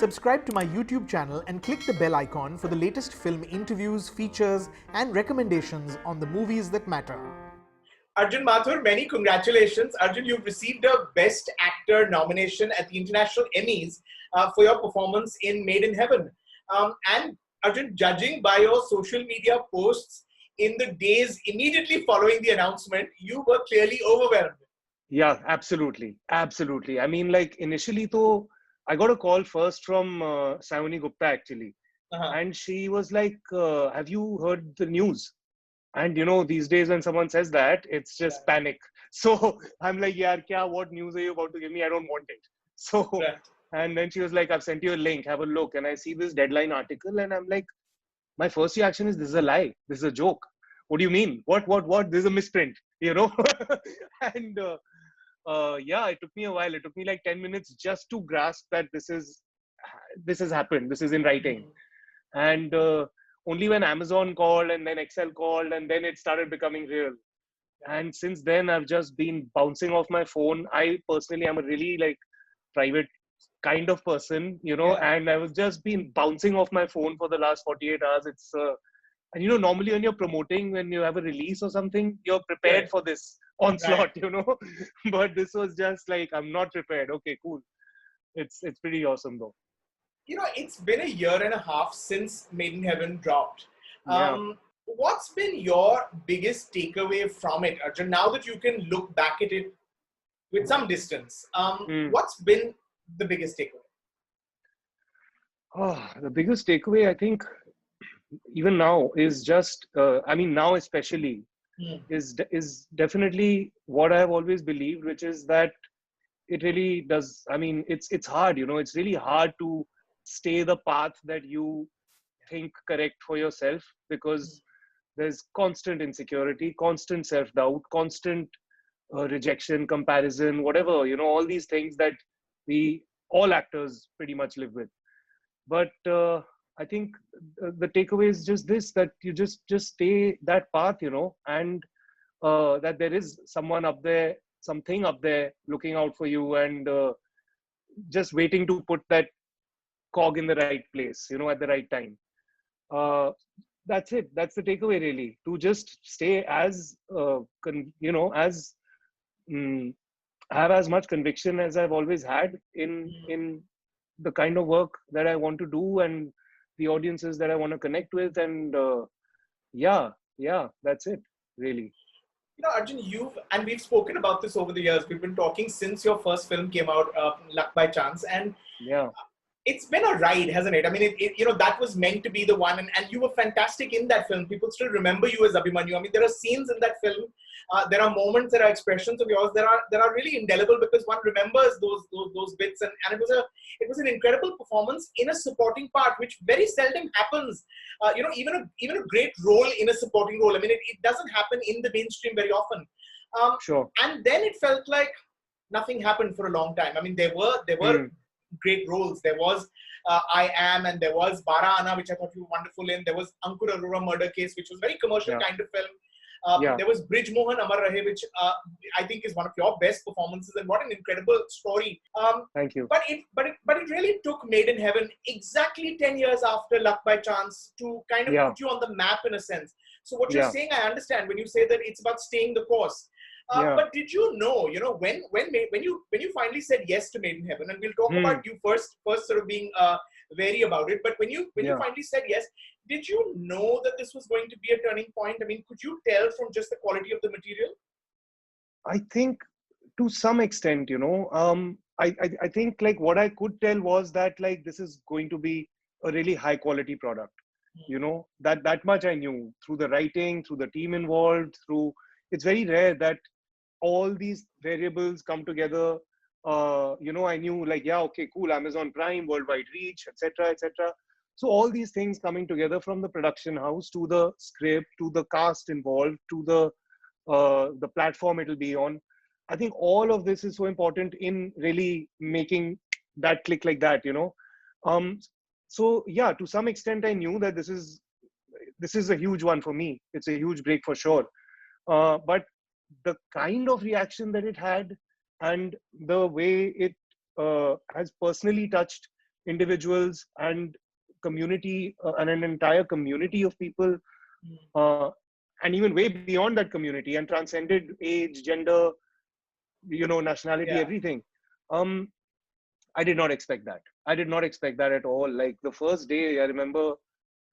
Subscribe to my YouTube channel and click the bell icon for the latest film interviews, features, and recommendations on the movies that matter. Arjun Mathur, many congratulations. Arjun, you've received a Best Actor nomination at the International Emmys for your performance in Made in Heaven. And Arjun, judging by your social media posts in the days immediately following the announcement, you were clearly overwhelmed. Yeah, absolutely. Absolutely. I mean, like initially, though, I got a call first from Sayoni Gupta actually. Uh-huh. And she was like, have you heard the news? And you know, these days when someone says that, it's just panic. So I'm like, yeah, what news are you about to give me? I don't want it. So, Right. and then she was like, I've sent you a link, have a look. And I see this Deadline article and I'm like, my first reaction is, this is a lie. This is a joke. What do you mean? What? This is a misprint, you know? And yeah, it took me a while. It took me like 10 minutes just to grasp that this has happened. This is in writing. And only when Amazon called and then Excel called and then it started becoming real. And since then, I've just been bouncing off my phone. I personally am a really like private kind of person, you know, and I was just been bouncing off my phone for the last 48 hours. It's and you know, normally when you're promoting, when you have a release or something, you're prepared for this onslaught, you know. But this was just like, I'm not prepared. Okay, cool. It's pretty awesome though. You know, it's been a year and a half since Made in Heaven dropped. Yeah. What's been your biggest takeaway from it, Arjun? Now that you can look back at it with some distance, what's been the biggest takeaway? Oh, the biggest takeaway, I think, even now is just, I mean, now especially, is definitely what I've always believed, which is that it really does. I mean, it's hard, you know, it's really hard to stay the path that you think correct for yourself, because there's constant insecurity, constant self-doubt, constant rejection, comparison, whatever, you know, all these things that we all actors pretty much live with. But I think the takeaway is just this, that you just stay that path, you know, and that there is someone up there, something up there looking out for you, and just waiting to put that cog in the right place, you know, at the right time. That's it. That's the takeaway, really. To just stay as, you know, as have as much conviction as I've always had in the kind of work that I want to do and the audiences that I want to connect with, and yeah, that's it, really. You know, Arjun, and we've spoken about this over the years. We've been talking since your first film came out, Luck by Chance, and Yeah. it's been a ride, hasn't it? I mean, you know, that was meant to be the one, and you were fantastic in that film. People still remember you as Abhimanyu. I mean, there are scenes in that film, there are moments, there are expressions of yours that are really indelible, because one remembers those bits, and it was an incredible performance in a supporting part, which very seldom happens. You know, even a great role in a supporting role. I mean, it doesn't happen in the mainstream very often. Sure. And then it felt like nothing happened for a long time. I mean, there were great roles. There was I Am, and there was Bara Ana, which I thought you were wonderful in. There was Ankur Arora Murder Case, which was very commercial kind of film. There was Brij Mohan Amar Rahe, which I think is one of your best performances, and what an incredible story. Thank you. But it really took Made in Heaven exactly 10 years after Luck by Chance to kind of put you on the map in a sense. So what you're saying, I understand when you say that it's about staying the course. But did you know, when you finally said yes to Made in Heaven, and we'll talk about you first sort of being wary about it, but when you finally said yes, did you know that this was going to be a turning point? I mean, could you tell from just the quality of the material? I think to some extent, you know, I think like what I could tell was that like this is going to be a really high quality product. You know, that much I knew through the writing, through the team involved, through, it's very rare that all these variables come together. You know, I knew like, yeah, okay, cool, Amazon Prime, worldwide reach, etc., etc. So all these things coming together, from the production house to the script to the cast involved to the platform it'll be on. I think all of this is so important in really making that click like that, you know. So yeah, to some extent, I knew that this is a huge one for me. It's a huge break for sure. But the kind of reaction that it had, and the way it has personally touched individuals and community and an entire community of people, and even way beyond that community, and transcended age, gender, nationality, everything. I did not expect that. I did not expect that at all. Like the first day, I remember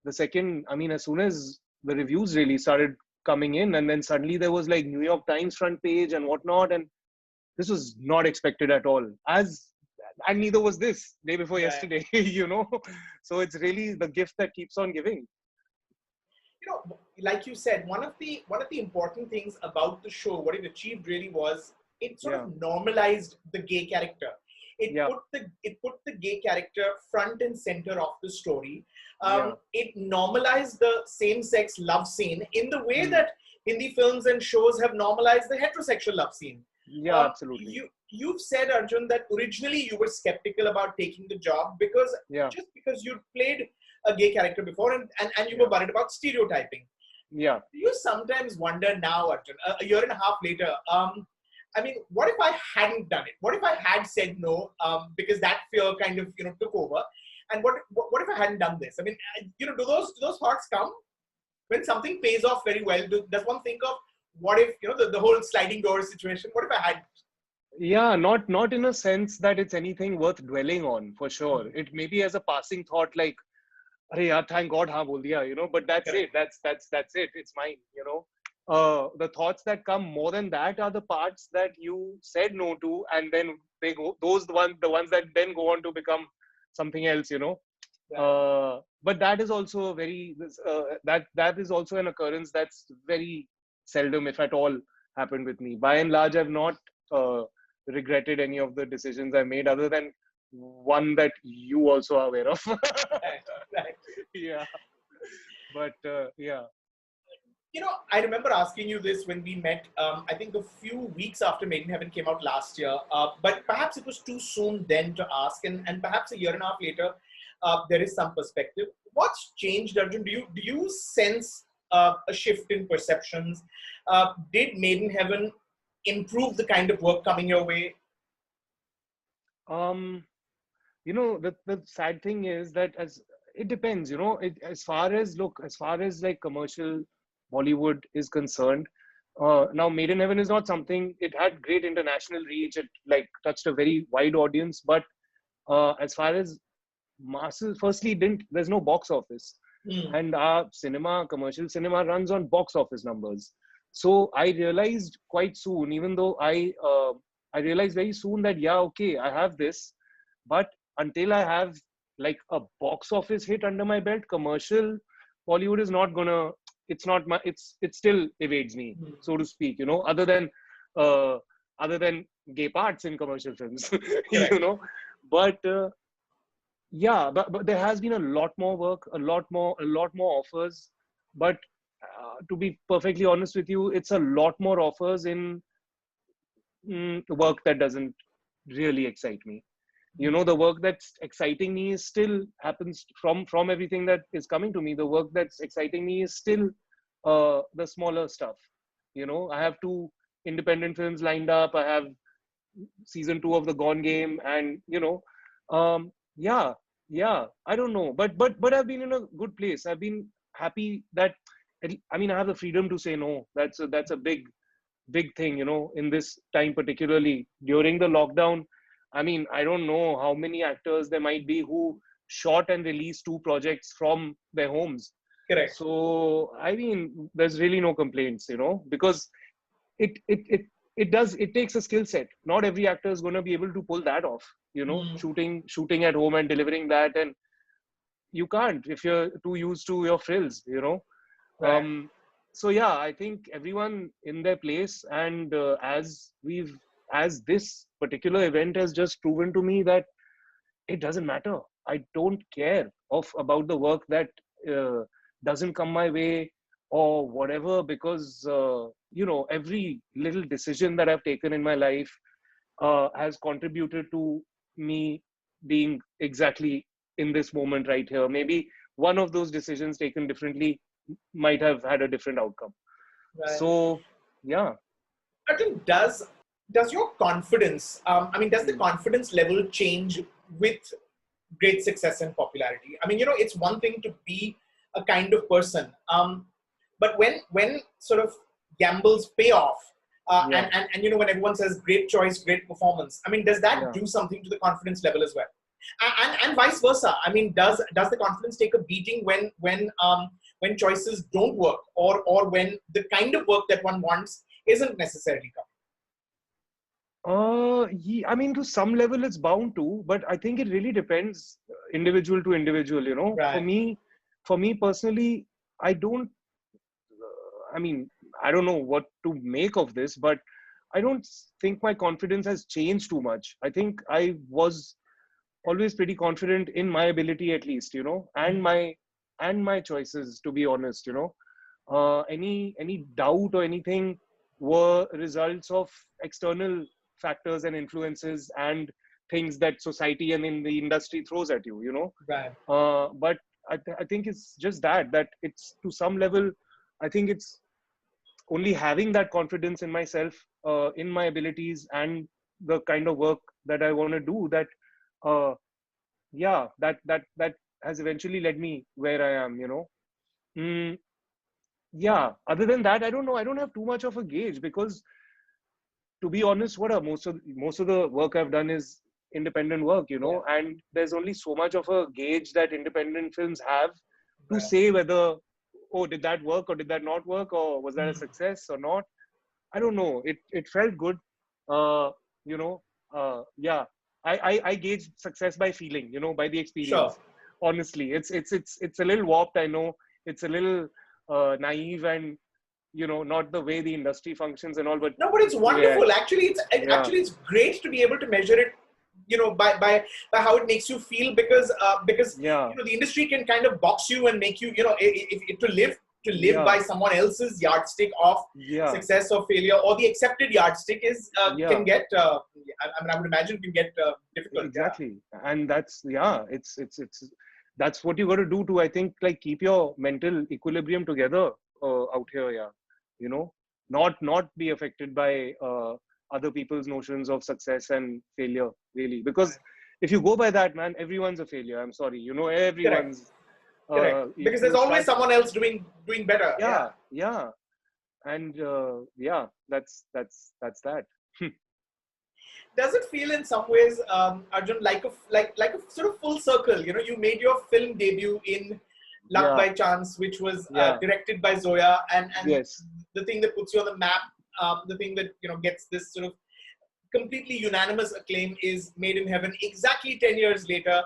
the second, I mean, as soon as the reviews really started coming in, and then suddenly there was like New York Times front page and whatnot, and this was not expected at all. And neither was this day before yesterday, So it's really the gift that keeps on giving. Like you said, one of the important things about the show, what it achieved really was it sort of normalized the gay character. It put the gay character front and center of the story. It normalized the same-sex love scene in the way that Hindi films and shows have normalized the heterosexual love scene. Yeah, absolutely. You've said, Arjun, that originally you were skeptical about taking the job because just because you played a gay character before and you were worried about stereotyping. Yeah. Do you sometimes wonder now, Arjun, a year and a half later, I mean, what if I hadn't done it? What if I had said no, because that fear kind of, took over? And what if I hadn't done this? I mean, do those thoughts come when something pays off very well? Does one think of what if, the whole sliding door situation? What if I had? Yeah, not in a sense that it's anything worth dwelling on, for sure. It may be as a passing thought, like, "Arey yaar, thank God, haan bol diya," but that's it. That's it. It's mine, The thoughts that come more than that are the parts that you said no to, and then they go, the ones that then go on to become something else, But that is also that is also an occurrence that's very seldom, if at all, happened with me. By and large, I've not regretted any of the decisions I made, other than one that you also are aware of. Right. Yeah. But yeah. I remember asking you this when we met, I think a few weeks after Made in Heaven came out last year, but perhaps it was too soon then to ask, and perhaps a year and a half later, there is some perspective. What's changed, Arjun? Do you sense a shift in perceptions? Did Made in Heaven improve the kind of work coming your way? The sad thing is that it depends, as far as like commercial Bollywood is concerned. Now, Made in Heaven is not something, it had great international reach. It like touched a very wide audience, but as far as masses, firstly, there's no box office. And our commercial cinema runs on box office numbers. So I realized quite soon, even though I realized very soon that, okay, I have this, but until I have like a box office hit under my belt, commercial Bollywood is not gonna, it still evades me, so to speak, other than gay parts in commercial films, but but there has been a lot more work, a lot more offers, but to be perfectly honest with you, it's a lot more offers in work that doesn't really excite me. The work that's exciting me is still happens from everything that is coming to me. The work that's exciting me is still the smaller stuff. I have 2 independent films lined up. I have season 2 of The Gone Game, and I don't know, but I've been in a good place. I've been happy that, I mean, I have the freedom to say no. That's a big thing, in this time, particularly during the lockdown. I mean, I don't know how many actors there might be who shot and released 2 projects from their homes. Correct. So, I mean, there's really no complaints, because it takes a skill set. Not every actor is going to be able to pull that off, shooting at home and delivering that. And you can't if you're too used to your frills, Right. So yeah, I think everyone in their place, and as this particular event has just proven to me that it doesn't matter. I don't care about the work that doesn't come my way or whatever, because every little decision that I've taken in my life has contributed to me being exactly in this moment right here. Maybe one of those decisions taken differently might have had a different outcome. Right. So yeah. Arjun, does your confidence, does the confidence level change with great success and popularity. I mean, it's one thing to be a kind of person, but when sort of gambles pay off, and when everyone says great choice, great performance, I mean, does that do something to the confidence level as well? And vice versa. I mean, does the confidence take a beating when choices don't work, or when the kind of work that one wants isn't necessarily coming? I mean, to some level it's bound to, but I think it really depends individual to individual, Right. For me personally, I don't, I mean, I don't know what to make of this, but I don't think my confidence has changed too much. I think I was always pretty confident in my ability, at least, and my choices, to be honest. Any doubt or anything were results of external factors and influences and things that society and in the industry throws at you. Right. But I think it's just that it's, to some level, I think it's only having that confidence in myself, in my abilities and the kind of work that I want to do, that that has eventually led me where I am. Mm, yeah. Other than that, I don't know. I don't have too much of a gauge, because, to be honest, most of the work I've done is independent work, and there's only so much of a gauge that independent films have to say whether, oh, did that work or did that not work, or was that a success or not? I don't know. It felt good. You know, yeah. I gauge success by feeling, by the experience. Sure. Honestly, it's a little warped. I know it's a little naive, and not the way the industry functions and all. But no, but it's wonderful. Actually, it's great to be able to measure it, by how it makes you feel, because the industry can kind of box you and make you, if to live by someone else's yardstick of success or failure, or the accepted yardstick is can get I would imagine can get difficult. Exactly. And that's it's that's what you got to do to, I think, like, keep your mental equilibrium together out here. Not be affected by other people's notions of success and failure, really, because if you go by that, man, everyone's a failure. I'm sorry, everyone's Correct. Because there's always someone else doing better. Yeah. And that's that. Does it feel in some ways, Arjun, like a sort of full circle? You made your film debut in Luck by Chance, which was directed by Zoya, and the thing that puts you on the map, the thing that gets this sort of completely unanimous acclaim is Made in Heaven, exactly 10 years later.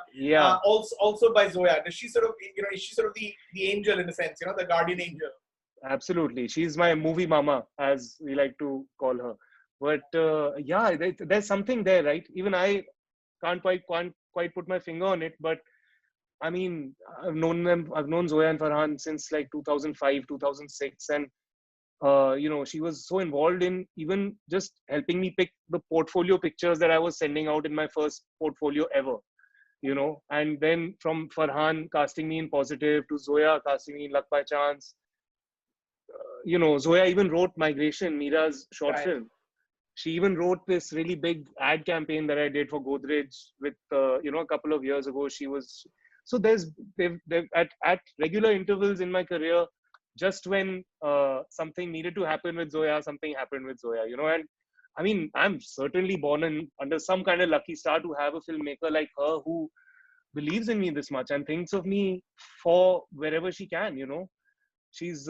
Also by Zoya. Does she sort of, is she sort of the angel, in a sense, the guardian angel? Absolutely. She's my movie mama, as we like to call her. But there's something there, right? Even I can't quite put my finger on it. But I mean, I've known Zoya and Farhan since like 2005, 2006, and she was so involved in even just helping me pick the portfolio pictures that I was sending out in my first portfolio ever. And then from Farhan casting me in Positive to Zoya casting me in Luck by Chance. Zoya even wrote Migration, Meera's short film. She even wrote this really big ad campaign that I did for Godrej with, a couple of years ago. She was, so they've at regular intervals in my career, just when something needed to happen with Zoya, something happened with Zoya, and I mean, I'm certainly born under some kind of lucky star to have a filmmaker like her who believes in me this much and thinks of me for wherever she can, She's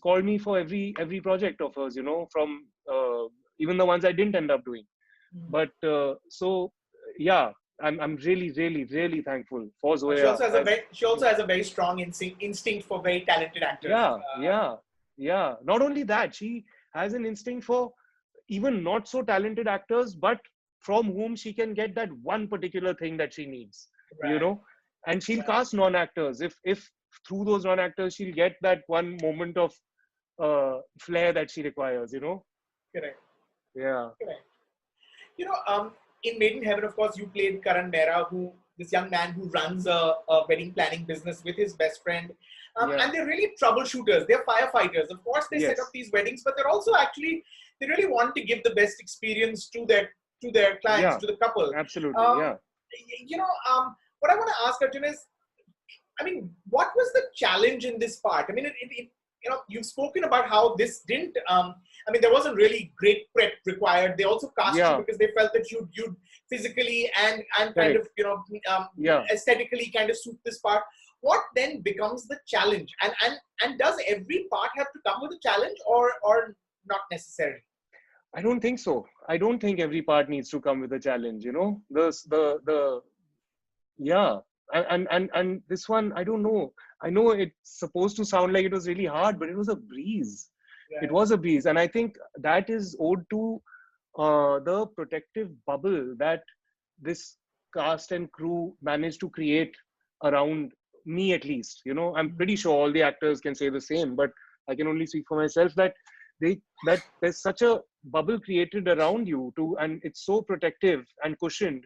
called me for every project of hers, from even the ones I didn't end up doing. But so yeah, I'm really, really, really thankful for Zoya. She also has a very strong instinct for very talented actors. Yeah. Not only that, she has an instinct for even not so talented actors, but from whom she can get that one particular thing that she needs. And she'll cast non-actors if through those non-actors she'll get that one moment of flair that she requires. Correct. Yeah. Correct. In Made in Heaven, of course, you played Karan Mehra, this young man who runs a wedding planning business with his best friend. And they're really troubleshooters. They're firefighters. Of course, they set up these weddings, but they're also they really want to give the best experience to their clients, to the couple. Absolutely. what I want to ask, Arjun, is, I mean, what was the challenge in this part? I mean, you know, you've spoken about how this didn't, I mean, there wasn't really great prep required. They also cast you because they felt that you'd physically and kind of, you know, aesthetically kind of suit this part. What then becomes the challenge? And does every part have to come with a challenge, or not necessarily? I don't think so. I don't think every part needs to come with a challenge, you know. And this one, I don't know. I know it's supposed to sound like it was really hard, but it was a breeze. It was a breeze. And I think that is owed to the protective bubble that this cast and crew managed to create around me, at least. You know, I'm pretty sure all the actors can say the same, but I can only speak for myself that there's such a bubble created around you and it's so protective and cushioned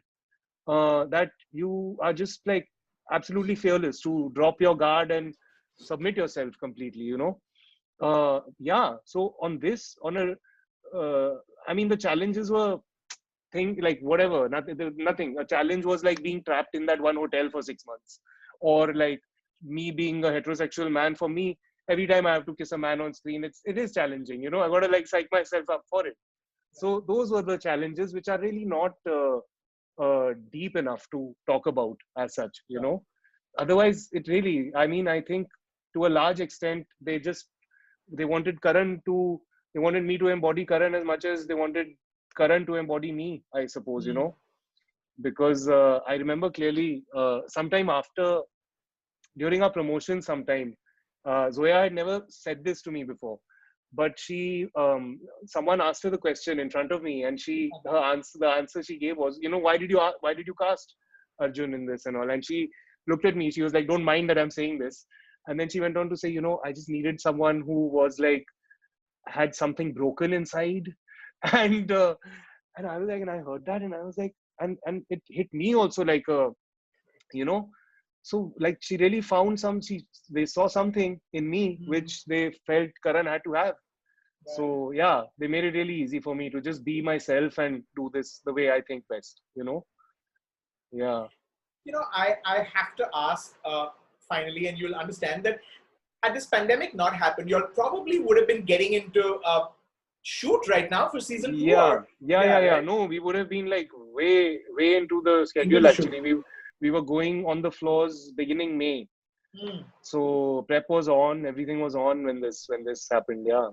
that you are just like absolutely fearless to drop your guard and submit yourself completely, you know. So I mean, the challenges were nothing. A challenge was like being trapped in that one hotel for 6 months, or like me being a heterosexual man. For me, every time I have to kiss a man on screen, it is challenging, you know. I got to like psych myself up for it. So those were the challenges, which are really not deep enough to talk about as such, you know. Otherwise, I mean, I think to a large extent, they wanted me to embody Karan as much as they wanted Karan to embody me, I suppose, you know. Because I remember clearly, during our promotion sometime, Zoya had never said this to me before, but someone asked her the question in front of me, and the answer she gave was, you know, why did you cast Arjun in this and all? And she looked at me, she was like, don't mind that I'm saying this. And then she went on to say, you know, I just needed someone who was like, had something broken inside. And I was like, and I heard that, and I was like, and it hit me also like you know. So like she really found they saw something in me which they felt Karan had to have. So yeah, they made it really easy for me to just be myself and do this the way I think best, you know. Yeah. You know, I have to ask finally, and you'll understand that had this pandemic not happened, you probably would have been getting into shoot right now for season 2. Yeah. Right? No, we would have been like way into the schedule actually. We were going on the floors beginning May. So prep was on, everything was on when this happened. Yeah.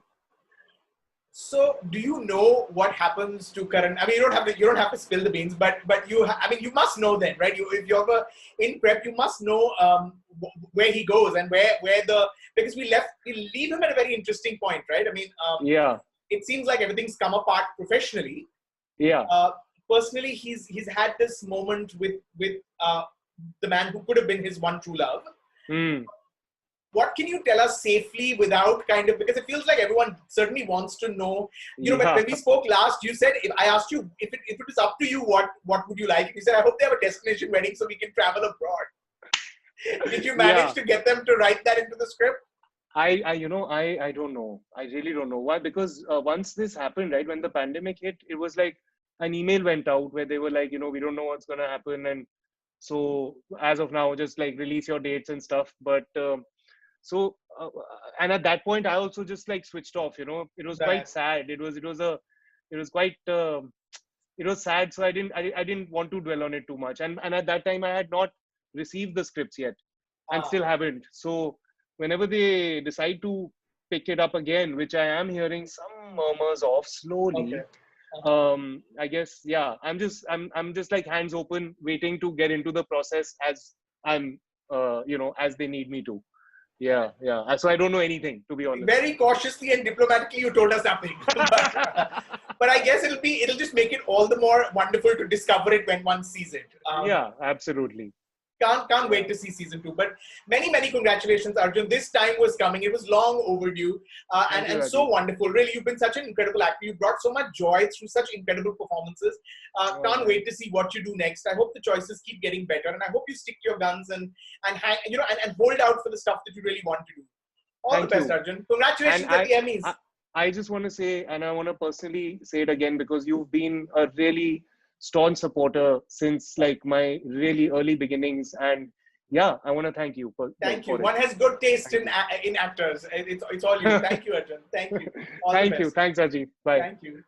So do you know what happens to Karan? I mean, you don't have to spill the beans, but I mean, you must know then, right? If you're in prep, you must know where he goes and because we leave him at a very interesting point, right? I mean, it seems like everything's come apart professionally. Yeah. Personally, he's had this moment with the man who could have been his one true love. What can you tell us safely without kind of, because it feels like everyone certainly wants to know, you know, when we spoke last, you said, I asked you if it was up to you, what would you like? You said, I hope they have a destination wedding so we can travel abroad. Did you manage to get them to write that into the script? I don't know. I really don't know why, because once this happened, right, when the pandemic hit, it was like an email went out where they were like, you know, we don't know what's going to happen. And so as of now, just like release your dates and stuff. But and at that point, I also just like switched off, you know. It was quite sad. It was sad. So I didn't want to dwell on it too much. And at that time, I had not received the scripts yet and still haven't. So whenever they decide to pick it up again, which I am hearing some murmurs of slowly, I guess, I'm just like hands open, waiting to get into the process as I'm, as they need me to. Yeah. So I don't know anything, to be honest. Very cautiously and diplomatically, you told us nothing. But I guess it'll just make it all the more wonderful to discover it when one sees it. Yeah, absolutely. Can't wait to see season 2. But many congratulations, Arjun. This time was coming. It was long overdue, and so wonderful. Really, you've been such an incredible actor. You brought so much joy through such incredible performances. Can't wait to see what you do next. I hope the choices keep getting better, and I hope you stick to your guns and hang, and hold out for the stuff that you really want to do. All the best, Arjun. Congratulations at the Emmys. I just want to say, and I want to personally say it again, because you've been a really staunch supporter since like my really early beginnings. And yeah, I want to thank you for Thank you. for One has good taste in actors. It's all you. Thank you, Arjun. Thank you. All thank the you. best. Thanks, Rajeev. Bye. Thank you.